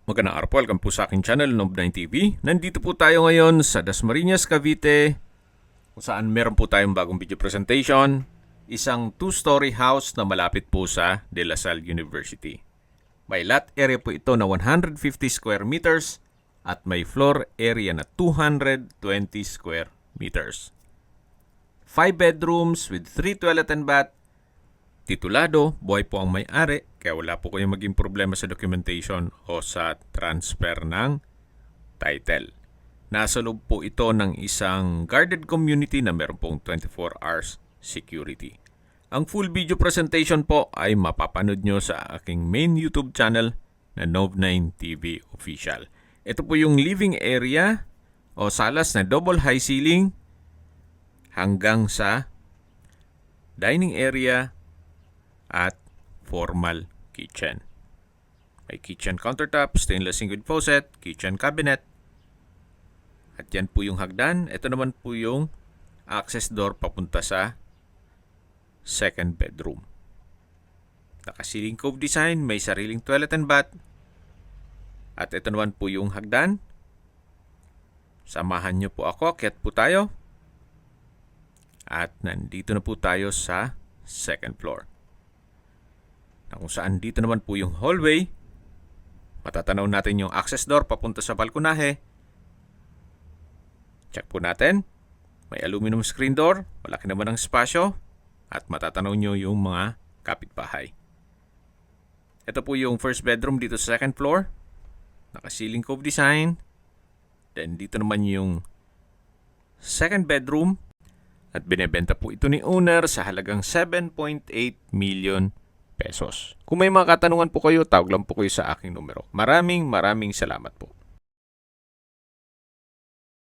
Magandang araw po, welcome po sa aking channel, Nob9 TV. Nandito po tayo ngayon sa Dasmariñas, Cavite, kung saan meron po tayong bagong video presentation. Isang 2-story house na malapit po sa De La Salle University. May lot area po ito na 150 square meters at may floor area na 220 square meters. 5 bedrooms with 3 toilet and bath. Titulado, buhay po ang may-ari, kaya wala po kayong maging problema sa documentation o sa transfer ng title. Nasa loob po ito ng isang guarded community na meron pong 24 hours security. Ang full video presentation po ay mapapanood nyo sa aking main YouTube channel na Nob9 TV Official. Ito po yung living area o salas na double high ceiling hanggang sa dining area at formal kitchen. May kitchen countertop, stainless steel with faucet, kitchen cabinet. At yan po yung hagdan. Ito naman po yung access door papunta sa second bedroom. Naka-ceiling cove design, may sariling toilet and bath. At ito naman po yung hagdan. Samahan nyo po ako, akyat po tayo. At nandito na po tayo sa second floor. Kung saan dito naman po yung hallway. Matatanaw natin yung access door papunta sa balkonahe. Check po natin. May aluminum screen door. Malaki naman ang espasyo. At matatanaw nyo yung mga kapitbahay. Ito po yung first bedroom dito sa second floor. Naka-ceiling cove design. Then dito naman yung second bedroom. At binebenta po ito ni owner sa halagang 7.8 million pesos. Kung may mga katanungan po kayo, tawag lang po kayo sa aking numero. Maraming salamat po.